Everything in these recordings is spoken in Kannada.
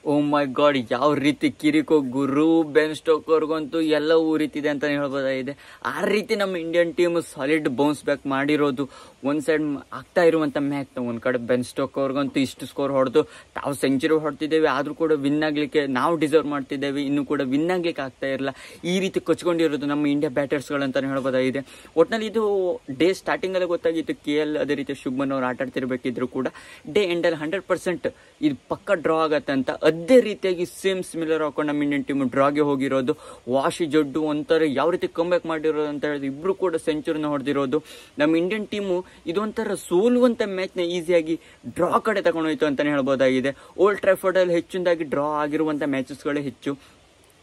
ಓ ಮೈ ಗಾಡ್, ಯಾವ ರೀತಿ ಕಿರಿಕೋ ಗುರು ಬೆನ್ ಸ್ಟೋಕರ್ಗಂತೂ ಎಲ್ಲ ಊರಿತಿದೆ ಅಂತಾನೆ ಹೇಳ್ಬೋದಾಗಿದೆ. ಆ ರೀತಿ ನಮ್ಮ Indian team solid bounce back ಮಾಡಿರೋದು. ಒಂದ್ ಸೈಡ್ ಆಗ್ತಾ ಇರುವಂತ ಮ್ಯಾಚ್ ಒಂದ್ ಕಡೆ ಬೆನ್ ಸ್ಟೋಕರ್ಗಂತೂ ಇಷ್ಟು ಸ್ಕೋರ್ ಹೊಡೆದು ತಾವು ಸೆಂಚುರಿ ಹೊಡ್ತಿದ್ದೇವೆ, ಆದ್ರೂ ಕೂಡ ವಿನ್ ಆಗ್ಲಿಕ್ಕೆ ನಾವು ಡಿಸರ್ವ್ ಮಾಡ್ತಿದ್ದೇವೆ, ಇನ್ನು ಕೂಡ ವಿನ್ ಆಗ್ಲಿಕ್ಕೆ ಆಗ್ತಾ ಇರಲ್ಲ. ಈ ರೀತಿ ಕೊಚ್ಕೊಂಡಿರೋದು ನಮ್ಮ ಇಂಡಿಯಾ ಬ್ಯಾಟರ್ಸ್ಗಳು ಅಂತಾನೆ ಹೇಳ್ಬೋದಾಗಿದೆ. ಒಟ್ನಲ್ಲಿ ಇದು ಡೇ ಸ್ಟಾರ್ಟಿಂಗ್ ಅಲ್ಲಿ ಗೊತ್ತಾಗಿತ್ತು KL ಅದೇ ರೀತಿ ಶುಭ್ಮನ್ ಅವ್ರು ಆಟ ಆಡ್ತಿರ್ಬೇಕಿದ್ರು ಕೂಡ ಡೇ ಎಂಡ್ ಅಲ್ಲಿ 100% ಇದು ಪಕ್ಕ ಡ್ರಾ ಆಗತ್ತೆ ಅಂತ ಅದೇ ರೀತಿಯಾಗಿ ಸೇಮ್ ಸಿಮಿಲರ್ ಹಾಕೊಂಡು ನಮ್ಮ ಇಂಡಿಯನ್ ಟೀಮ್ ಡ್ರಾಗೆ ಹೋಗಿರೋದು. ವಾಶಿ ಜಡ್ಡು ಒಂಥರ ಯಾವ ರೀತಿ ಕಮ್ಬ್ಯಾಕ್ ಮಾಡಿರೋದು ಅಂತ ಹೇಳಿದ್ರೆ ಇಬ್ರು ಕೂಡ ಸೆಂಚುರಿನ ಹೊಡೆದಿರೋದು. ನಮ್ಮ ಇಂಡಿಯನ್ ಟೀಮು ಇದೊಂಥರ ಸೋಲುವಂತ ಮ್ಯಾಚ್ ನ ಈಸಿಯಾಗಿ ಡ್ರಾ ಕಡೆ ತಗೊಂಡೋಯ್ತು ಅಂತಾನೆ ಹೇಳ್ಬೋದಾಗಿದೆ. ಓಲ್ಡ್ ಟ್ರಾಫರ್ಡ್ ಅಲ್ಲಿ ಹೆಚ್ಚಿನದಾಗಿ ಡ್ರಾ ಆಗಿರುವಂತ ಮ್ಯಾಚಸ್ಗಳೇ ಹೆಚ್ಚು.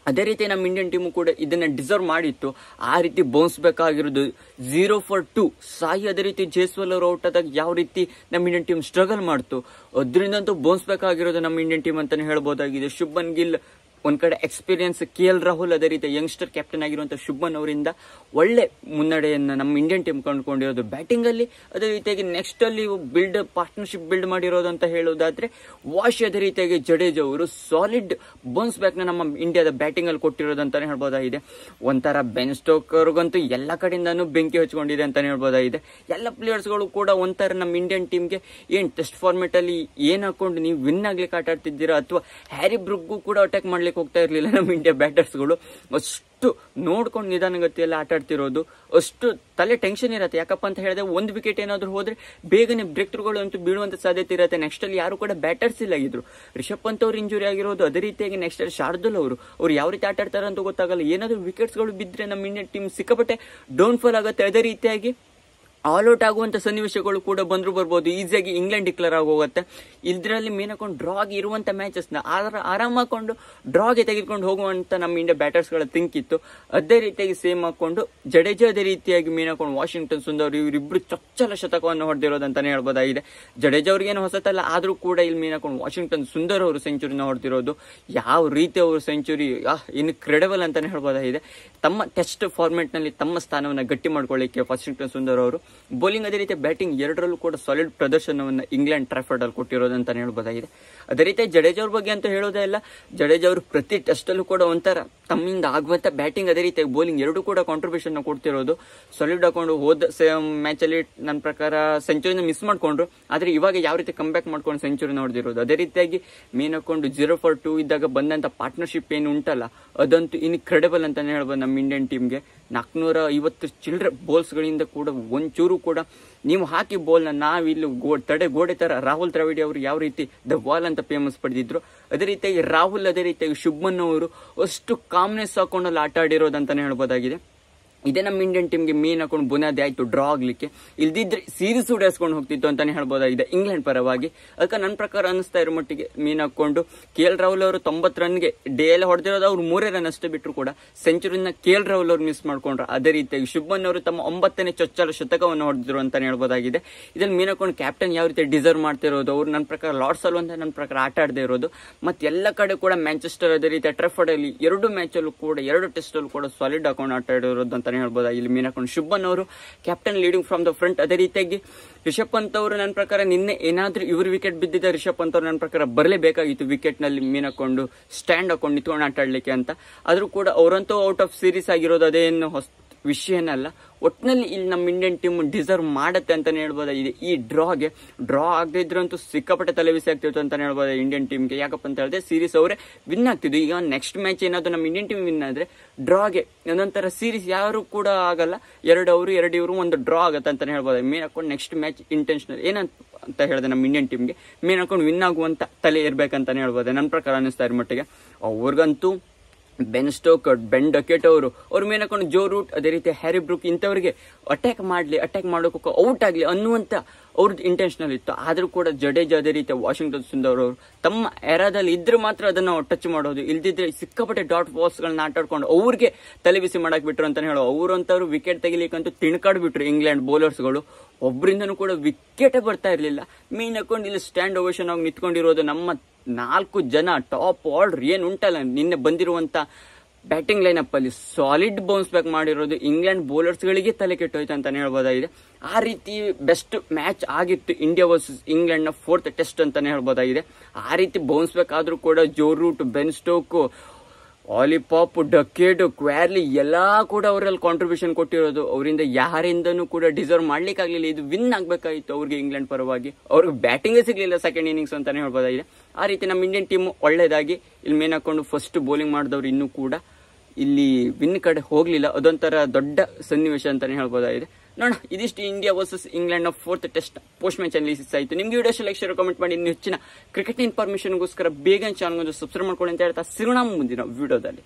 ಅದೇ ರೀತಿ ನಮ್ಮ ಇಂಡಿಯನ್ ಟೀಮು ಕೂಡ ಇದನ್ನ ಡಿಸರ್ವ್ ಮಾಡಿತ್ತು. ಆ ರೀತಿ ಬೌನ್ಸ್ ಬೇಕಾಗಿರೋದು 0 for 2 ಸಾಯಿ. ಅದೇ ರೀತಿ ಜೈಸ್ವಾಲ್ ಅವರು ಔಟ್ ಆದಾಗ ಯಾವ ರೀತಿ ನಮ್ಮ ಇಂಡಿಯನ್ ಟೀಮ್ ಸ್ಟ್ರಗಲ್ ಮಾಡ್ತು, ಅದರಿಂದಂತೂ ಬೌನ್ಸ್ ಬೇಕಾಗಿರೋದು ನಮ್ಮ ಇಂಡಿಯನ್ ಟೀಮ್ ಅಂತಾನೆ ಹೇಳ್ಬೋದಾಗಿದೆ. ಶುಭ್ಮನ್ ಗಿಲ್ ಒಂದ್ ಕಡೆ ಎಕ್ಸ್ಪೀರಿಯನ್ಸ್, KL ರಾಹುಲ್ ಅದೇ ರೀತಿ ಯಂಗ್ಸ್ಟರ್ ಕ್ಯಾಪ್ಟನ್ ಆಗಿರುವಂತಹ ಶುಭ್ಮನ್ ಅವರಿಂದ ಒಳ್ಳೆ ಮುನ್ನಡೆಯನ್ನ ನಮ್ಮ ಇಂಡಿಯನ್ ಟೀಮ್ ಕಂಡುಕೊಂಡಿರೋದು ಬ್ಯಾಟಿಂಗ್ ಅಲ್ಲಿ. ಅದೇ ರೀತಿಯಾಗಿ ನೆಕ್ಸ್ಟ್ ಅಲ್ಲಿ ಪಾರ್ಟ್ನರ್ಶಿಪ್ ಬಿಲ್ಡ್ ಮಾಡಿರೋದು ಅಂತ ಹೇಳೋದಾದ್ರೆ ವಾಶ್, ಅದೇ ರೀತಿಯಾಗಿ ಜಡೇಜಾ ಅವರು ಸಾಲಿಡ್ ಬೌನ್ಸ್ ಬ್ಯಾಕ್ ನ ನಮ್ಮ ಇಂಡಿಯಾದ ಬ್ಯಾಟಿಂಗ್ ಅಲ್ಲಿ ಕೊಟ್ಟಿರೋದು ಅಂತಾನೆ ಹೇಳ್ಬೋದಾಗಿದೆ. ಒಂಥರ ಬೆನ್ ಸ್ಟೋಕರ್ಗಂತೂ ಎಲ್ಲ ಕಡೆಯಿಂದಾನು ಬೆಂಕಿ ಹಚ್ಕೊಂಡಿದೆ ಅಂತಾನೆ ಹೇಳ್ಬೋದಾಗಿದೆ. ಎಲ್ಲ ಪ್ಲೇಯರ್ಸ್ ಗಳು ಕೂಡ ಒಂಥರ ನಮ್ಮ ಇಂಡಿಯನ್ ಟೀಮ್ಗೆ ಏನ್ ಟೆಸ್ಟ್ ಫಾರ್ಮೆಟ್ ಅಲ್ಲಿ ಏನ್ ಹಾಕೊಂಡು ನೀವು ವಿನ್ ಆಗ್ಲಿಕ್ಕೆ ಆಟ ಆಡ್ತಿದ್ದೀರಾ, ಅಥವಾ ಹ್ಯಾರಿ ಬ್ರೂಕ್ಗೂ ಕೂಡ ಅಟ್ಯಾಕ್ ಮಾಡ್ಲಿಕ್ಕೆ ಹೋಗ್ತಾ ಇರ್ಲಿಲ್ಲ ನಮ್ಮ ಇಂಡಿಯಾ ಬ್ಯಾಟರ್ಸ್ಗಳು. ಅಷ್ಟು ನೋಡ್ಕೊಂಡು ನಿಧಾನಗತಿಯಲ್ಲಿ ಆಟ ಆಡ್ತಿರೋದು, ಅಷ್ಟು ತಲೆ ಟೆನ್ಷನ್ ಇರುತ್ತೆ. ಯಾಕಪ್ಪ ಅಂತ ಹೇಳಿದ್ರೆ ಒಂದು ವಿಕೆಟ್ ಏನಾದ್ರು ಹೋದ್ರೆ ಬೇಗನೆ ಬ್ರೇಕ್ ಥ್ರೂಗಳು ಅಂತೂ ಬೀಳುವಂತ ಸಾಧ್ಯತೆ ಇರುತ್ತೆ. ನೆಕ್ಸ್ಟ್ ಅಲ್ಲಿ ಯಾರು ಕೂಡ ಬ್ಯಾಟರ್ಸ್ ಇಲ್ಲ ಇದ್ರು. ರಿಷಬ್ ಪಂತ್ ಅವ್ರು ಇಂಜುರಿ ಆಗಿರೋದು, ಅದೇ ರೀತಿಯಾಗಿ ನೆಕ್ಸ್ಟ್ ಅಲ್ಲಿ ಶಾರ್ದುಲ್ ಅವ್ರು ಯಾವ ರೀತಿ ಆಟ ಆಡ್ತಾರೆ ಅಂತ ಗೊತ್ತಾಗಲ್ಲ. ಏನಾದ್ರು ವಿಕೆಟ್ಸ್ ಗಳು ಬಿದ್ರೆ ನಮ್ಮ ಇಂಡಿಯನ್ ಟೀಮ್ ಸಿಕ್ಕಾಪಟ್ಟೆ ಡೌನ್ ಫಾಲ್ ಆಗುತ್ತೆ. ಅದೇ ರೀತಿಯಾಗಿ ಆಲ್ ಔಟ್ ಆಗುವಂತ ಸನ್ನಿವೇಶಗಳು ಕೂಡ ಬಂದ್ರು ಬರ್ಬೋದು. ಈಸಿಯಾಗಿ ಇಂಗ್ಲೆಂಡ್ ಡಿಕ್ಲೇರ್ ಆಗೋಗುತ್ತೆ. ಇದರಲ್ಲಿ ಮೇನ್ ಹಾಕೊಂಡು ಡ್ರಾಗ್ ಇರುವಂತ ಮ್ಯಾಚಸ್ ನ ಆರಾಮ್ ಹಾಕೊಂಡು ಡ್ರಾಗೆ ತೆಗೆದುಕೊಂಡು ಹೋಗುವಂತ ನಮ್ಮ ಇಂಡಿಯಾ ಬ್ಯಾಟರ್ಸ್ ಗಳ ಥಿಂಕ್ ಇತ್ತು. ಅದೇ ರೀತಿಯಾಗಿ ಸೇಮ್ ಹಾಕೊಂಡು ಜಡೇಜಾ ಅದೇ ರೀತಿಯಾಗಿ ಮೇನ್ ಹಾಕೊಂಡು ವಾಷಿಂಗ್ಟನ್ ಸುಂದರ್ ಇವರಿಬ್ರು ಚೊಚ್ಚಲ ಶತಕವನ್ನು ಹೊಡೆದಿರೋದಂತಾನೆ ಹೇಳ್ಬೋದಾಗಿದೆ. ಜಡೇಜಾ ಅವ್ರಿಗೇನು ಹೊಸತಲ್ಲ, ಆದ್ರೂ ಕೂಡ ಇಲ್ಲಿ ಮೇನ್ ಹಾಕೊಂಡು ವಾಷಿಂಗ್ಟನ್ ಸುಂದರ್ ಅವರು ಸೆಂಚುರಿನ ಹೊಡೆದಿರೋದು. ಯಾವ ರೀತಿ ಅವರು ಸೆಂಚುರಿ ಇನ್ಕ್ರೆಡಿಬಲ್ ಅಂತಾನೆ ಹೇಳ್ಬೋದಾಗಿದೆ. ತಮ್ಮ ಟೆಸ್ಟ್ ಫಾರ್ಮೆಟ್ ನಲ್ಲಿ ತಮ್ಮ ಸ್ಥಾನವನ್ನ ಗಟ್ಟಿ ಮಾಡ್ಕೊಳ್ಳಿಕ್ಕೆ ವಾಷಿಂಗ್ಟನ್ ಸುಂದರ್ ಅವರು ಬೌಲಿಂಗ್ ಅದೇ ರೀತಿ ಬ್ಯಾಟಿಂಗ್ ಎರಡರಲ್ಲೂ ಕೂಡ ಸಾಲಿಡ್ ಪ್ರದರ್ಶನವನ್ನು ಇಂಗ್ಲೆಂಡ್ ಟ್ರಾಫರ್ಡ್ ಅಲ್ಲಿ ಕೊಟ್ಟಿರೋದು ಅಂತ ಹೇಳ್ಬೋದಾಗಿದೆ. ಅದೇ ರೀತಿ ಜಡೇಜಾ ಅವ್ರ ಬಗ್ಗೆ ಅಂತ ಹೇಳೋದೇ ಇಲ್ಲ. ಜಡೇಜಾ ಅವರು ಪ್ರತಿ ಟೆಸ್ಟ್ ಅಲ್ಲೂ ಕೂಡ ಒಂಥರ ತಮ್ಮಿಂದ ಆಗುವಂತ ಬ್ಯಾಟಿಂಗ್ ಅದೇ ರೀತಿ ಬೌಲಿಂಗ್ ಎರಡೂ ಕೂಡ ಕಾಂಟ್ರಿಬ್ಯೂಷನ್ ಕೊಡ್ತಿರೋದು. ಸಾಲಿಡ್ ಹಾಕೊಂಡು ಹೋದ ಮ್ಯಾಚ್ ಅಲ್ಲಿ ನನ್ನ ಪ್ರಕಾರ ಸೆಂಚುರಿನ ಮಿಸ್ ಮಾಡ್ಕೊಂಡ್ರು, ಆದ್ರೆ ಇವಾಗ ಯಾವ ರೀತಿ ಕಮ್ ಬ್ಯಾಕ್ ಮಾಡ್ಕೊಂಡು ಸೆಂಚುರಿ ನೋಡಿದಿರೋದು. ಅದೇ ರೀತಿಯಾಗಿ ಮೇನ್ ಹಾಕೊಂಡು 0 for 2 ಇದ್ದಾಗ ಬಂದಂತ ಪಾರ್ಟ್ನರ್ಶಿಪ್ ಏನು ಉಂಟಲ್ಲ, ಅದಂತೂ ಇನ್ಕ್ರೆಡಿಬಲ್ ಅಂತಾನೆ ಹೇಳ್ಬೋದು. ನಮ್ಮ ಇಂಡಿಯನ್ ಟೀಮ್ಗೆ 450 ಚಿಲ್ಡ್ರೆ ಬಾಲ್ಸ್ ಗಳಿಂದ ಕೂಡ ಒಂಚೂರು ಕೂಡ ನೀವು ಹಾಕಿ ಬಾಲ್ ನ ನಾವಿಲ್ಲಿ ಗೋಡೆ ತರ ರಾಹುಲ್ ದ್ರಾವಿಡ್ ಅವರು ಯಾವ ರೀತಿ ದ ವಾಲ್ ಅಂತ ಫೇಮಸ್ ಪಡೆದಿದ್ರು, ಅದೇ ರೀತಿಯಾಗಿ ರಾಹುಲ್ ಅದೇ ರೀತಿಯಾಗಿ ಶುಭ್ಮನ್ ಅವರು ಅಷ್ಟು ಕಾಮ್ನೆಸ್ ಹಾಕೊಂಡಲ್ಲಿ ಆಟ ಆಡಿರೋದಂತಾನೆ ಹೇಳ್ಬೋದಾಗಿದೆ. ಇದೇ ನಮ್ಮ ಇಂಡಿಯನ್ ಟೀಮ್ಗೆ ಮೇನ್ ಹಾಕೊಂಡು ಬುನಾದಿ ಆಯ್ತು ಡ್ರಾ ಆಗ್ಲಿಕ್ಕೆ. ಇಲ್ದಿದ್ರೆ ಸೀರೀಸ್ ಉಡಾಯಿಸ್ಕೊಂಡು ಹೋಗ್ತಿತ್ತು ಅಂತಾನೆ ಹೇಳ್ಬೋದಾಗಿದೆ ಇಂಗ್ಲೆಂಡ್ ಪರವಾಗಿ. ಅದಕ್ಕೆ ನನ್ನ ಪ್ರಕಾರ ಅನಿಸ್ತಾ ಇರೋ ಮಟ್ಟಿಗೆ ಮೇನ್ ಹಾಕೊಂಡು KL ರಾಹುಲ್ ಅವರು 90 ರನ್ಗೆ ಡೇ ಎಲ್ಲ ಹೊಡೆದಿರೋದು, ಅವ್ರು 3 ರನ್ ಅಷ್ಟೇ ಬಿಟ್ಟರು ಕೂಡ ಸೆಂಚುರಿನ KL ರಾಹುಲ್ ಅವರು ಮಿಸ್ ಮಾಡ್ಕೊಂಡ್ರು. ಅದೇ ರೀತಿಯಾಗಿ ಶುಭ್ಮನ್ ಅವರು ತಮ್ಮ 9ನೇ ಚೊಚ್ಚಲ ಶತಕವನ್ನು ಹೊಡೆದಿದ್ರು ಅಂತಾನೆ ಹೇಳ್ಬೋದಾಗಿದೆ. ಇದ್ರಲ್ಲಿ ಮೇನ್ ಹಾಕೊಂಡು ಕ್ಯಾಪ್ಟನ್ ಯಾವ ರೀತಿ ಡಿಸರ್ವ್ ಮಾಡ್ತಿರೋದು, ಅವ್ರು ನನ್ನ ಪ್ರಕಾರ ಲಾರ್ಡ್ಸ್ ಅಲ್ಲಿ ಅಂತ ನನ್ನ ಪ್ರಕಾರ ಆಟ ಆಡದೇ ಇರೋದು. ಮತ್ತೆ ಎಲ್ಲ ಕಡೆ ಕೂಡ ಮ್ಯಾಂಚೆಸ್ಟರ್ ಅದೇ ರೀತಿ ಟ್ರಾಫರ್ಡ್ ಅಲ್ಲಿ 2 ಮ್ಯಾಚ್ ಅಲ್ಲೂ ಕೂಡ 2 ಟೆಸ್ಟ್ ಅಲ್ಲೂ ಕೂಡ ಸಾಲಿಡ್ ಹಾಕೊಂಡು ಆಟ ಆಡಿರೋದು ಅಂತ ಹೇಳ್ಬೋದು. ಇಲ್ಲಿ ಮೇನ್ ಹಾಕೊಂಡು ಶುಭ್ಮನ್ ಅವರು captain leading from the front. ಅದೇ ರೀತಿಯಾಗಿ ರಿಷಬ್ ಪಂತ್ ಅವರು ನನ್ನ ಪ್ರಕಾರ ನಿನ್ನೆ ಏನಾದ್ರೂ ಇವರು ವಿಕೆಟ್ ಬಿದ್ದಿದ್ದ ರಿಷಬ್ ಪಂತ್ ಅವರು ನನ್ನ ಪ್ರಕಾರ ಬರಲೇಬೇಕಾಗಿತ್ತು ವಿಕೆಟ್ ನಲ್ಲಿ ಮೇನ್ ಹಾಕೊಂಡು ಸ್ಟ್ಯಾಂಡ್ ಹಾಕೊಂಡು ನಿಂತ್ಕೊಂಡು ಆಟ ಆಡ್ಲಿಕ್ಕೆ ಅಂತ. ಆದ್ರೂ ಕೂಡ ಅವರಂತೂ ಔಟ್ ಆಫ್ ಸೀರೀಸ್ ಆಗಿರೋದು ಅದೇನು ವಿಷಯನಲ್ಲ. ಒಟ್ಟಿನಲ್ಲಿ ಇಲ್ಲಿ ನಮ್ಮ ಇಂಡಿಯನ್ ಟೀಮ್ ಡಿಸರ್ವ್ ಮಾಡತ್ತೆ ಅಂತಾನೆ ಹೇಳ್ಬೋದಾಗಿದೆ. ಈ ಡ್ರಾ ಆಗದೆ ಇದ್ರಂತೂ ಸಿಕ್ಕಾಪಟ್ಟೆ ತಲೆಬಿಸಿ ಆಗ್ತಿತ್ತು ಅಂತಾನೆ ಹೇಳ್ಬೋದು ಇಂಡಿಯನ್ ಟೀಮ್ಗೆ. ಯಾಕಪ್ಪ ಅಂತ ಹೇಳಿದ್ರೆ ಸೀರೀಸ್ ಅವರೇ ವಿನ್ ಆಗ್ತಿದ್ರು. ಈಗ ನೆಕ್ಸ್ಟ್ ಮ್ಯಾಚ್ ಏನಾದ್ರು ನಮ್ಮ ಇಂಡಿಯನ್ ಟೀಮ್ ವಿನ್ ಆದ್ರೆ ಡ್ರಾಗೆ ನಂತರ ಸೀರೀಸ್ ಯಾರು ಕೂಡ ಆಗಲ್ಲ, 2 ಅವರು 2 ಇವರು ಒಂದು ಡ್ರಾ ಆಗತ್ತೆ ಅಂತಾನೆ ಹೇಳ್ಬೋದು. ಮೇನ್ ಹಾಕೊಂಡು ನೆಕ್ಸ್ಟ್ ಮ್ಯಾಚ್ ಇಂಟೆನ್ಷನಲ್ ಏನಂತ ಹೇಳಿದೆ ನಮ್ಮ ಇಂಡಿಯನ್ ಟೀಮ್ಗೆ ಮೇನ್ ಹಾಕೊಂಡು ವಿನ್ ಆಗುವಂತ ತಲೆ ಇರ್ಬೇಕಂತಾನೆ ಹೇಳ್ಬೋದು ನನ್ನ ಪ್ರಕಾರ ಅನಿಸ್ತಾ ಇರೋ ಮಟ್ಟಿಗೆ. ಅವ್ರಿಗಂತೂ ಬೆನ್ ಸ್ಟೋಕರ್, ಬೆನ್ ಡಕೆಟ್ ಅವ್ರ ಮೇಲೆ ಹಾಕೊಂಡು ಜೋ ರೂಟ್ ಅದೇ ರೀತಿ ಹ್ಯಾರಿ ಬ್ರೂಕ್ ಇಂಥವ್ರಿಗೆ ಅಟ್ಯಾಕ್ ಮಾಡೋಕೆ ಔಟ್ ಆಗ್ಲಿ ಅನ್ನುವಂತ ಅವ್ರದ್ದು ಇಂಟೆನ್ಷನಲ್ ಇತ್ತು. ಆದ್ರೂ ಕೂಡ ಜಡೇಜಾ ಅದೇ ರೀತಿ ವಾಷಿಂಗ್ಟನ್ ಸುಂದರ್ ಅವರು ತಮ್ಮ ಎರಾದಲ್ಲಿ ಇದ್ರೆ ಮಾತ್ರ ಅದನ್ನ ಟಚ್ ಮಾಡೋದು, ಇಲ್ದಿದ್ರೆ ಸಿಕ್ಕಾಪಟ್ಟೆ ಡಾಟ್ ಬಾಲ್ಸ್ ಗಳನ್ನ ಆಟ ಆಡ್ಕೊಂಡು ಅವ್ರಿಗೆ ತಲೆಬಿಸಿ ಮಾಡಕ್ ಬಿಟ್ರು ಅಂತಾನೆ ಹೇಳೋ. ಅವ್ರಂತವ್ರು ವಿಕೆಟ್ ತೆಗಿಲಿಕ್ಕಂತೂ ತಿಣ್ಕಾಡ್ಬಿಟ್ರು ಇಂಗ್ಲೆಂಡ್ ಬೌಲರ್ಸ್ ಗಳು. ಒಬ್ಬರಿಂದನೂ ಕೂಡ ವಿಕೆಟೇ ಬರ್ತಾ ಇರ್ಲಿಲ್ಲ. ಮೇನ್ ಹಾಕೊಂಡು ಇಲ್ಲಿ ಸ್ಟ್ಯಾಂಡ್ ಓವೇಷನ್ ಆಗಿ ನಿಂತ್ಕೊಂಡಿರೋದು ನಮ್ಮ 4 ಜನ ಟಾಪ್ ಆರ್ಡರ್ ಏನ್ ಉಂಟಲ್ಲ ನಿನ್ನೆ ಬಂದಿರುವಂತ ಬ್ಯಾಟಿಂಗ್ ಲೈನಪ್ ಅಲ್ಲಿ ಸಾಲಿಡ್ ಬೌನ್ಸ್ ಬ್ಯಾಕ್ ಮಾಡಿರೋದು ಇಂಗ್ಲೆಂಡ್ ಬೌಲರ್ಸ್ಗಳಿಗೆ ತಲೆ ಕೆಟ್ಟೋಯ್ತು ಅಂತಾನೆ ಹೇಳ್ಬೋದಾಗಿದೆ. ಆ ರೀತಿ ಬೆಸ್ಟ್ ಮ್ಯಾಚ್ ಆಗಿತ್ತು ಇಂಡಿಯಾ ವರ್ಸಸ್ ಇಂಗ್ಲೆಂಡ್ ನ 4th ಟೆಸ್ಟ್ ಅಂತಾನೆ ಹೇಳ್ಬೋದಾಗಿದೆ. ಆ ರೀತಿ ಬೌನ್ಸ್ ಬ್ಯಾಕ್ ಆದ್ರೂ ಕೂಡ ಜೋ ರೂಟ್, ಬೆನ್ ಸ್ಟೋಕ್, ಆಲಿಪಾಪ್, ಡಕೇಡ್, ಕ್ವಾರ್ಲಿ ಎಲ್ಲಾ ಕೂಡ ಅವರಲ್ಲಿ ಕಾಂಟ್ರಿಬ್ಯೂಷನ್ ಕೊಟ್ಟಿರೋದು. ಅವರಿಂದ ಯಾರಿಂದನೂ ಕೂಡ ಡಿಸರ್ವ್ ಮಾಡ್ಲಿಕ್ಕೆ ಆಗ್ಲಿಲ್ಲ. ಇದು ವಿನ್ ಆಗ್ಬೇಕಾಗಿತ್ತು ಅವ್ರಿಗೆ ಇಂಗ್ಲೆಂಡ್ ಪರವಾಗಿ. ಅವ್ರಿಗೆ ಬ್ಯಾಟಿಂಗ್ ಸಿಗ್ಲಿಲ್ಲ ಸೆಕೆಂಡ್ ಇನ್ನಿಂಗ್ಸ್ ಅಂತಾನೆ ಹೇಳ್ಬೋದಾಗಿದೆ. ಆ ರೀತಿ ನಮ್ಮ ಇಂಡಿಯನ್ ಟೀಮ್ ಒಳ್ಳೇದಾಗಿ ಇಲ್ಲಿ ಮೇನ್ ಹಾಕೊಂಡು ಫಸ್ಟ್ ಬೌಲಿಂಗ್ ಮಾಡಿದವ್ರು ಇನ್ನೂ ಕೂಡ ಇಲ್ಲಿ ವಿನ್ ಕಡೆ ಹೋಗ್ಲಿಲ್ಲ. ಅದೊಂಥರ ದೊಡ್ಡ ಸನ್ನಿವೇಶ ಅಂತಾನೆ ಹೇಳ್ಬೋದಾಗಿದೆ. ನೋಡ, ಇದಿಷ್ಟು ಇಂಡಿಯಾ ವರ್ಸಸ್ ಇಂಗ್ಲೆಂಡ್ ನ 4th test post match analysis ಆಯಿತು. ನಿಮ್ಗೆ ವಿಡಿಯೋ ಲೈಕ್, ಶೇರ್, ಕಾಮೆಂಟ್ ಮಾಡಿ. ಇನ್ನು ಹೆಚ್ಚಿನ ಕ್ರಿಕೆಟ್ ಇನ್ಫಾರ್ಮೇಶನ್ಗೋಸ್ಕರ ಬೇಗ ಚಾನಲ್ ಸಬ್ಸ್ಕ್ರೈಬ್ ಮಾಡ್ಕೊಳ್ಳಿ ಅಂತ ಹೇಳ್ತಾ ಸಿಗೋಣ ಮುಂದಿನ ವಿಡಿಯೋದಲ್ಲಿ.